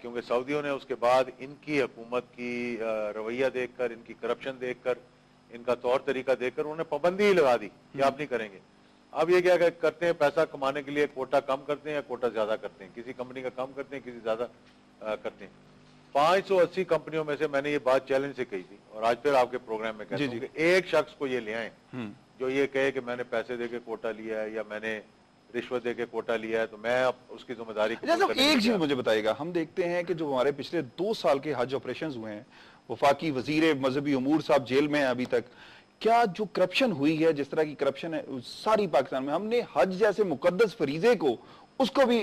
کیونکہ سعودیوں نے اس کے بعد ان کی حکومت کی رویہ دیکھ کر، ان کی کرپشن دیکھ کر، ان کا طور طریقہ دیکھ کر انہوں نے پابندی ہی لگا دی کہ آپ نہیں کریں گے. اب یہ کیا کرتے ہیں، پیسہ کمانے کے لیے کوٹا کم کرتے ہیں یا کوٹا زیادہ کرتے ہیں، کسی کمپنی کا کم کرتے ہیں، کسی زیادہ کرتے ہیں. 580 کمپنیوں میں سے میں نے یہ بات چیلنج سے کہی تھی اور آج پھر آپ کے پروگرام میں کہتا ہوں کہ ایک شخص کو یہ لے آئیں جو یہ کہے کہ میں نے پیسے دے کے کوٹا لیا ہے یا میں نے رشوت دے کے کوٹا لیا ہے تو میں اب اس کی ذمہ داری جیسا ایک چیز مجھے بتائیے گا، ہم دیکھتے ہیں کہ جو ہمارے پچھلے 2 سال کے حج آپریشنز ہوئے ہیں، وفاقی وزیر مذہبی امور صاحب جیل میں ہیں ابھی تک، کیا جو کرپشن ہوئی ہے، جس طرح کی کرپشن ہے ساری پاکستان میں، ہم نے حج جیسے مقدس فریضے کو اس کو بھی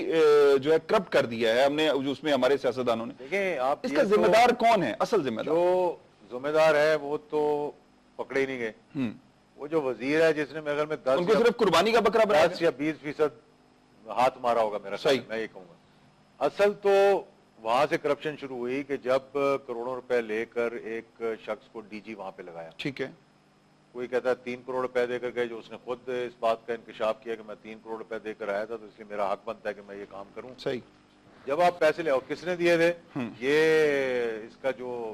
جو ہے کرپٹ کر دیا ہے ہم نے، اس میں ہمارے سیاستدانوں نے. دیکھیں آپ اس کا ذمہ دار کون ہے، اصل ذمہ دار؟ جو ذمہ دار ہے وہ تو پکڑے ہی نہیں گئے. وہ جو وزیر ہے جس نے میرے خیال میں 10 ان کو صرف قربانی کا بکرا بنا 10 یا 20% ہاتھ مارا ہوگا میرا خیال میں یہ کہوں گا. اصل تو وہاں سے کرپشن شروع ہوئی کہ جب کروڑوں روپے لے کر ایک شخص کو ڈی جی وہاں پہ لگایا. ٹھیک ہے. کوئی کہتا ہے 3 کروڑ روپے دے کر گئے، جو اس نے خود اس بات کا انکشاف کیا کہ میں 3 کروڑ روپے دے کر آیا تھا تو اس لیے میرا حق بنتا ہے کہ میں یہ کام کروں. صحیح. جب آپ پیسے لے، اور کس نے دیے تھے، یہ اس کا جو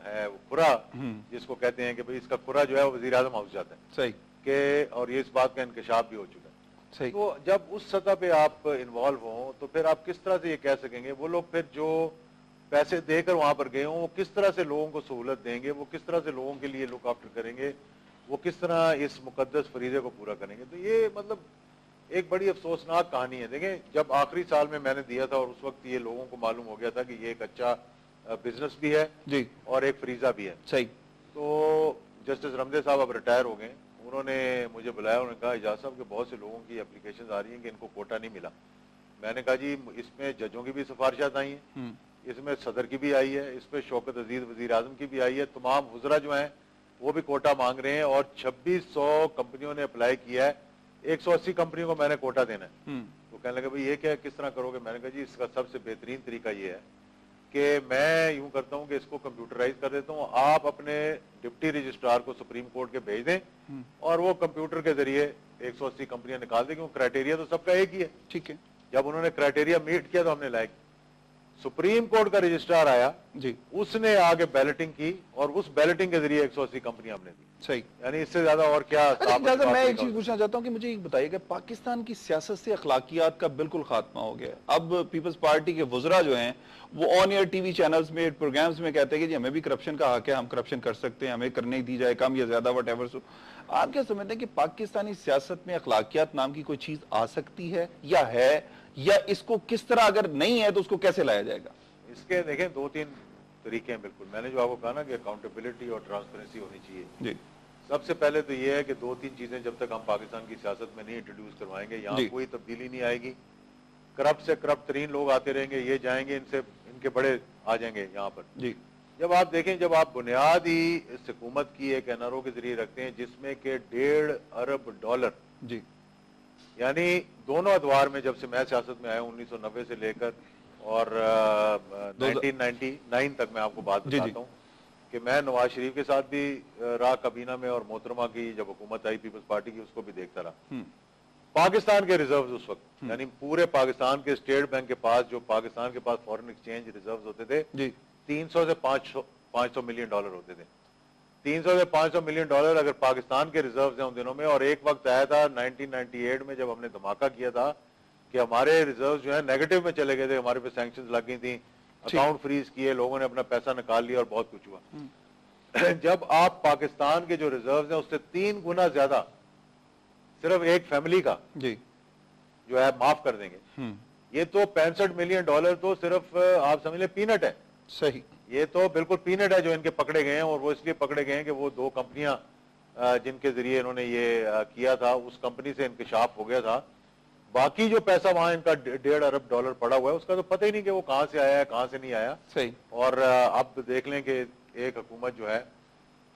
ہے کھرا جس کو کہتے ہیں کہ بھئی اس کا کھرا جو ہے وہ وزیر اعظم ہاؤس جاتا ہے. صحیح. کہ اور یہ اس بات کا انکشاف بھی ہو چکا ہے. صحیح. تو جب اس سطح پہ آپ انوالو ہوں تو پھر آپ کس طرح سے یہ کہہ سکیں گے وہ لوگ پھر جو پیسے دے کر وہاں پر گئے ہوں وہ کس طرح سے لوگوں کو سہولت دیں گے، وہ کس طرح سے لوگوں کے لیے لک آفٹر کریں گے، وہ کس طرح اس مقدس فریضے کو پورا کریں گے. تو یہ مطلب ایک بڑی افسوسناک کہانی ہے. دیکھیں جب آخری سال میں نے دیا تھا اور اس وقت یہ لوگوں کو معلوم ہو گیا تھا کہ یہ ایک اچھا بزنس بھی ہے جی اور ایک فریضہ بھی ہے. صحیح. تو جسٹس رمدے صاحب اب ریٹائر ہو گئے، انہوں نے مجھے بلایا، انہوں نے کہا اجاز صاحب کہ بہت سے لوگوں کی اپلیکیشنز آ رہی ہیں کہ ان کو کوٹا نہیں ملا. میں نے کہا جی اس میں ججوں کی بھی سفارشات آئی ہیں، اس میں صدر کی بھی آئی ہے، اس میں شوکت عزیز وزیر اعظم کی بھی آئی ہے، تمام وزراء جو ہیں وہ بھی کوٹا مانگ رہے ہیں اور 2600 کمپنیوں نے اپلائی کیا ہے، 180 کمپنیوں کو میں نے کوٹا دینا ہے. تو کہنے لگے بھئی یہ کیا کس طرح کرو گے؟ میں نے کہا جی اس کا سب سے بہترین طریقہ یہ ہے کہ میں یوں کرتا ہوں کہ اس کو کمپیوٹرائز کر دیتا ہوں، آپ اپنے ڈپٹی رجسٹرار کو سپریم کورٹ کے بھیج دیں اور وہ کمپیوٹر کے ذریعے 180 کمپنیاں نکال دیں، کیونکہ کرائٹیریا تو سب کا ایک ہی ہے. ٹھیک ہے. جب انہوں نے کرائٹیریا میٹ کیا تو ہم نے لائک. سپریم کورٹ کا رجسٹرار آیا جی اس نے آگے بیلٹنگ کی اور اس بیلٹنگ کے ذریعے 180 کمپنیاں ہم نے دی. صحیح. یعنی اس سے زیادہ اور کیا. میں ایک چیز پوچھنا چاہتا ہوں کہ مجھے ایک بتائیے کہ پاکستان کی سیاست سے اخلاقیات کا بالکل خاتمہ ہو گیا ہے. اب پیپلز پارٹی کے وزراء جو ہیں وہ آن ایئر ٹی وی چینلز میں پروگرامز میں کہتے ہیں کہ جی ہمیں بھی کرپشن کا حق ہے، ہم کرپشن کر سکتے ہیں، ہمیں کرنے دی جائے کم یا زیادہ وٹ ایور. آپ کیا سمجھتے ہیں کہ پاکستانی سیاست میں اخلاقیات نام کی کوئی چیز آ سکتی ہے یا اس کو کس طرح اگر نہیں ہے تو اس کو کیسے لایا جائے گا؟ اس کے دیکھیں 2-3 طریقے ہیں. بالکل میں نے جو آپ کو کہا نا کہ اکاؤنٹیبلٹی اور ٹرانسپیرنسی ہونی چاہیے. جی. سب سے پہلے تو یہ ہے کہ 2-3 چیزیں جب تک ہم پاکستان کی سیاست میں نہیں انٹروڈیوس کروائیں گے یہاں کوئی تبدیلی نہیں آئے گی. کرپٹ سے کرپٹ ترین لوگ آتے رہیں گے، یہ جائیں گے، ان کے بڑے آ جائیں گے یہاں پر. جی. جب آپ دیکھیں جب آپ بنیاد ہی اس حکومت کی ایک NRO کے ذریعے رکھتے ہیں جس میں کہ $1.5 ارب جی یعنی دونوں ادوار میں جب سے میں سیاست میں آیا ہوں 1990 سے لے کر اور 1999 تک میں آپ کو بات بتاتا ہوں کہ میں نواز شریف کے ساتھ بھی رہا کابینہ میں اور محترمہ کی جب حکومت آئی پیپلز پارٹی کی اس کو بھی دیکھتا رہا. پاکستان کے ریزروز اس وقت یعنی پورے پاکستان کے اسٹیٹ بینک کے پاس جو پاکستان کے پاس فورن ایکسچینج ریزروز ہوتے تھے 300 سے 500 ملین ڈالر ہوتے تھے. 300 سے 500 ملین ڈالر اگر پاکستان کے ریزروز ہیں ان دنوں میں. اور ایک وقت آیا تھا 1998 میں جب ہم نے دھماکہ کیا تھا کہ ہمارے ریزروز جو ہیں نیگیٹو میں چلے گئے تھے، ہمارے پہ سینکشنز لگ گئی تھیں، اکاؤنٹ فریز کیے، لوگوں نے اپنا پیسہ نکال لیا اور بہت کچھ ہوا. جب آپ پاکستان کے جو ریزروز ہیں اس سے 3 گنا زیادہ صرف ایک فیملی کا جو ہے معاف کر دیں گے. یہ تو 65 ملین ڈالر تو صرف آپ سمجھ لیں پینٹ ہے. صحیح. یہ تو بالکل پینٹ ہے جو ان کے پکڑے گئے ہیں اور وہ اس لیے پکڑے گئے ہیں کہ وہ 2 کمپنیاں جن کے ذریعے انہوں نے یہ کیا تھا اس کمپنی سے انکشاف ہو گیا تھا. باقی جو پیسہ وہاں ان کا $1.5 ارب پڑا ہوا ہے اس کا تو پتہ ہی نہیں کہ وہ کہاں سے آیا ہے کہاں سے نہیں آیا. صحیح. اور اب دیکھ لیں کہ ایک حکومت جو ہے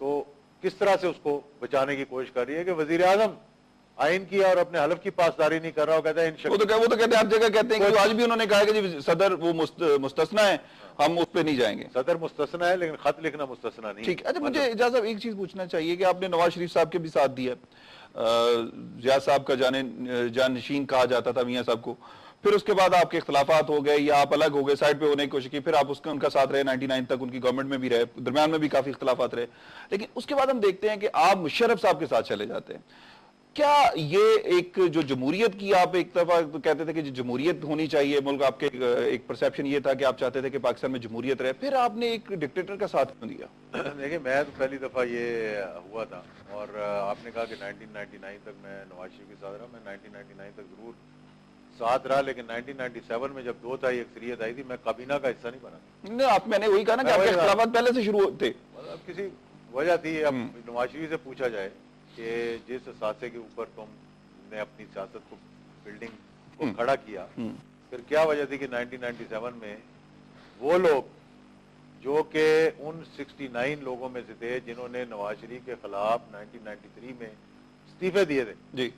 تو کس طرح سے اس کو بچانے کی کوشش کر رہی ہے کہ وزیر اعظم آئین کیا اور اپنے حلف کی پاسداری نہیں کر رہا. وہ کہتا ہے وہ تو کہتے ہیں ہر جگہ کہتے ہیں کہ آج بھی انہوں نے کہا کہ جی صدر وہ مستثنا ہے، ہم اس پہ نہیں جائیں گے. صدر مستثنا ہے لیکن خط لکھنا مستثنا نہیں. ٹھیک. اچھا مجھے اجازت ایک چیز پوچھنا چاہیے کہ آپ نے نواز شریف صاحب کے بھی ساتھ دیا، ضیاء صاحب کا جانشین کہا جاتا تھا میاں صاحب کو، پھر اس کے بعد آپ کے اختلافات ہو گئے یا آپ الگ ہو گئے, سائڈ پہ ہونے کی کوشش کی, پھر آپ ان کا ساتھ رہے 99 تک, ان کی گورنمنٹ میں بھی رہے, درمیان میں بھی کافی اختلافات رہے, لیکن اس کے بعد ہم دیکھتے ہیں کہ آپ مشرف صاحب کے ساتھ چلے جاتے ہیں. کیا یہ ایک جو جمہوریت کی آپ ایک دفعہ کہتے تھے کہ جمہوریت ہونی چاہیے ملک, آپ کے ایک پرسیپشن یہ تھا کہ آپ چاہتے تھے کہ پاکستان میں جمہوریت رہے, پھر آپ نے ایک ڈکٹیٹر کا ساتھ کیوں دیا؟ دیکھیں میں تو پہلی دفعہ یہ ہوا تھا, اور آپ نے کہا کہ 1999 تک میں نواز شریف کے ساتھ رہا, میں 1999 تک ضرور ساتھ رہا, لیکن 1997 میں جب 2 تہائی اکثریت آئی تھی میں کابینہ کا حصہ نہیں بنا. نہیں, میں نے وہی کہا نا کہ آپ کے اختلافات پہلے سے شروع ہوتے, مطلب کسی وجہ تھی. اب نواز شریف سے پوچھا جائے کہ جس اثاثے کے اوپر تم نے اپنی سیاست کو بلڈنگ کو کھڑا کیا, پھر کیا وجہ تھی کہ 1997 میں وہ لوگ جو کہ ان 69 لوگوں میں سے تھے جنہوں نے نواز شریف کے خلاف 1993 میں استعفے دیے تھے, جی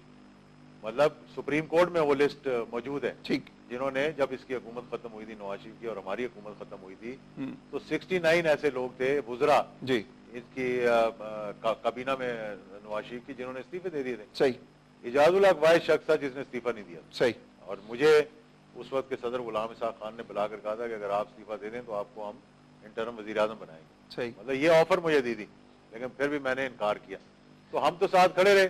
مطلب سپریم کورٹ میں وہ لسٹ موجود ہے, ٹھیک, جنہوں نے جب اس کی حکومت ختم ہوئی تھی نواز شریف کی اور ہماری حکومت ختم ہوئی تھی, تو 69 ایسے لوگ تھے وزراء جی اس کی کابینہ میں نواز شریف کی جنہوں نے استعفے دے دیے تھے. صحیح, اجاز الحق واحد شخص تھا جس نے استعفیٰ نہیں دیا, صحیح, اور مجھے اس وقت کے صدر غلام اسحاق خان نے بلا کر کہا تھا کہ اگر آپ استعفیٰ دے دیں تو آپ کو ہم انٹرم وزیر اعظم بنائیں گے. صحیح, مطلب یہ آفر مجھے دی تھی, لیکن پھر بھی میں نے انکار کیا, تو ہم تو ساتھ کھڑے رہے.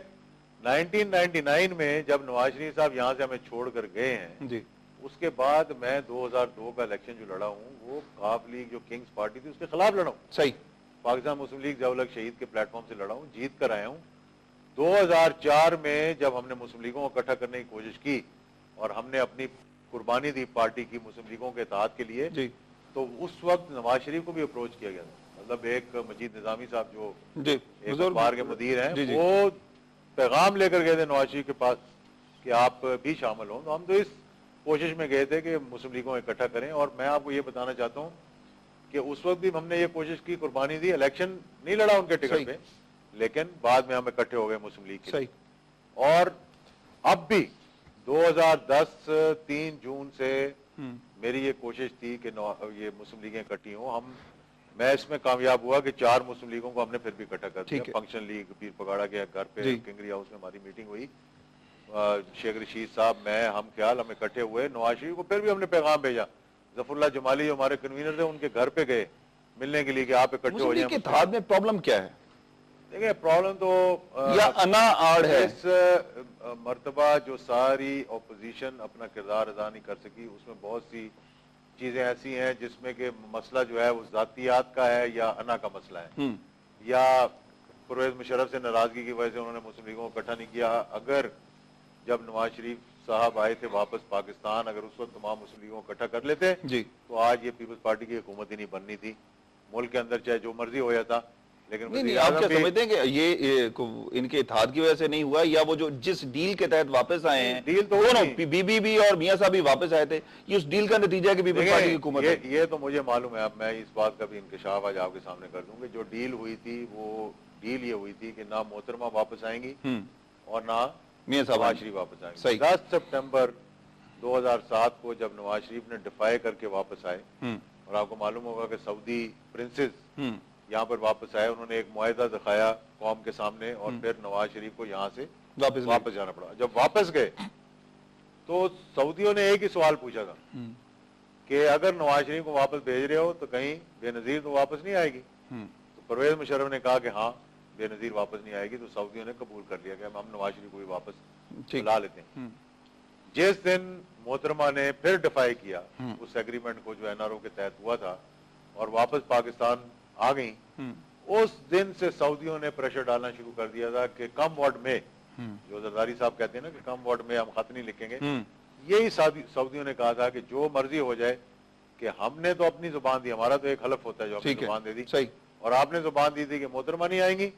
1999 میں جب نواز شریف صاحب یہاں سے ہمیں چھوڑ کر گئے ہیں, جی, اس کے بعد میں 2002 کا الیکشن جو لڑا ہوں وہ کاف لیگ جو کنگز پارٹی تھی اس کے خلاف لڑا ہوں, صحیح, پاکستان مسلم لیگ ضیاء الحق شہید کے پلیٹ فارم سے لڑا ہوں, جیت کر آیا ہوں. 2004 میں جب ہم نے مسلم لیگوں کو اکٹھا کرنے کی کوشش کی اور ہم نے اپنی قربانی دی پارٹی کی مسلم لیگوں کے اتحاد کے لیے, جی, تو اس وقت نواز شریف کو بھی اپروچ کیا گیا تھا. مطلب ایک مجید نظامی صاحب جو جی, ایک اخبار کے مدیر ہیں, جی, جی, وہ پیغام لے کر گئے تھے نواز شریف کے پاس کہ آپ بھی شامل ہوں. تو ہم تو اس کوشش میں گئے تھے کہ مسلم لیگوں کو اکٹھا کریں, اور میں آپ کو یہ بتانا چاہتا ہوں کہ اس وقت بھی ہم نے یہ کوشش کی, قربانی دی, الیکشن نہیں لڑا ان کے ٹکٹ پہ, لیکن بعد میں ہم اکٹھے ہو گئے مسلم لیگ کے. اور اب بھی 2010 3 جون سے میری یہ کوشش تھی کہ یہ مسلم لیگیں اکٹھی ہوں. میں اس میں کامیاب ہوا کہ 4 مسلم لیگوں کو ہم نے پھر بھی اکٹھا کر دیا. فنکشن لیگ پیر پگاڑا کے گھر پہ کنگری ہاؤس میں ہماری میٹنگ ہوئی, شیخ رشید صاحب, میں, ہم ہم اکٹھے ہوئے. نواز شریف کو پھر بھی ہم نے پیغام بھیجا, ظفر اللہ جمالی جو ہمارے کنوینر تھے ان کے گھر پہ گئے ملنے کے لیے کہ آپ اکٹھے ہو جائیں. مسلم لیگ کے اتحاد میں پرابلم کیا ہے؟ دیکھیں پرابلم تو یا انا آڑ ہے, اس مرتبہ جو ساری اپوزیشن اپنا کردار ادا نہیں کر سکی, اس میں بہت سی چیزیں ایسی ہیں جس میں کہ مسئلہ جو ہے وہ ذاتیات کا ہے یا انا کا مسئلہ ہے, یا پرویز مشرف سے ناراضگی کی وجہ سے انہوں نے مسلم لیگوں کو اکٹھا نہیں کیا. اگر جب نواز شریف صاحب آئے تھے واپس پاکستان, اگر اس وقت تمام مسلم لیگوں کو اکٹھا کر لیتے تو آج یہ پیپلز پارٹی کی حکومت ہی نہیں بننی تھی. ملک کے اندر چاہے جو مرضی ہو جاتا, لیکن نہیں, آپ کیا سمجھتے ہیں کہ یہ ان کے اتحاد کی وجہ سے نہیں ہوا, یا وہ جو جس ڈیل کے تحت واپس آئے ہیں, ڈیل تو بی بی بھی اور میاں صاحب بھی واپس آئے تھے, یہ اس ڈیل کا نتیجہ ہے کہ پیپلز پارٹی کی حکومت ہے؟ یہ تو مجھے معلوم ہے. اب میں اس بات کا بھی انکشاف آج آپ کے سامنے کر دوں کہ جو ڈیل ہوئی تھی وہ ڈیل یہ ہوئی تھی کہ نہ محترمہ واپس آئیں گی اور نہ نواز شریف واپس آئیں گے. 10 سپٹمبر 2007 کو جب نواز شریف نے ڈیفائی کر کے واپس آئے, اور آپ کو معلوم ہوگا کہ سعودی پرنسز یہاں پر واپس آئے, انہوں نے ایک معاہدہ دکھایا قوم کے سامنے, اور پھر نواز شریف کو یہاں سے واپس جانا پڑا. جب واپس گئے تو سعودیوں نے ایک ہی سوال پوچھا تھا کہ اگر نواز شریف کو واپس بھیج رہے ہو تو کہیں بے نظیر تو واپس نہیں آئے گی؟ تو پرویز مشرف نے کہا کہ ہاں بے نظیر واپس نہیں آئے گی. تو سعودیوں نے قبول کر لیا کہ ہم نواز شریف کو بھی واپس لا لیتے ہیں. جس دن محترمہ نے پھر ڈیفائی کیا اس ایگریمنٹ کو جو این آر او کے تحت ہوا تھا اور واپس پاکستان آ گئی, اس دن سے سعودیوں نے پریشر ڈالنا شروع کر دیا تھا کہ کم واٹ میں, جو زرداری صاحب کہتے ہیں نا کہ کم واٹ میں ہم خط نہیں لکھیں گے, یہی سعودیوں نے کہا تھا کہ جو مرضی ہو جائے, کہ ہم نے تو اپنی زبان دی, ہمارا تو ایک حلف ہوتا ہے جو اپنی زبان دے دی, اور آپ نے زبان دی تھی کہ محترمہ نہیں آئیں گی,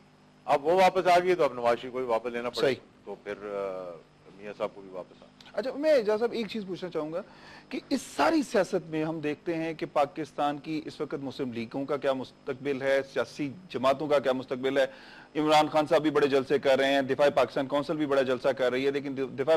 اب وہ واپس آ گئی تو اب نواز شریف کو بھی واپس لینا پڑے, تو پھر میاں صاحب کو بھی واپس آ. اچھا, میں اجازت صاحب ایک چیز پوچھنا چاہوں گا کہ اس ساری سیاست میں ہم دیکھتے ہیں کہ پاکستان کی اس وقت مسلم لیگوں کا کیا مستقبل ہے, سیاسی جماعتوں کا کیا مستقبل ہے. عمران خان صاحب بھی بڑے جلسے کر رہے ہیں, دفاع پاکستان کونسل بھی بڑا جلسہ کر رہی ہے, لیکن دفاع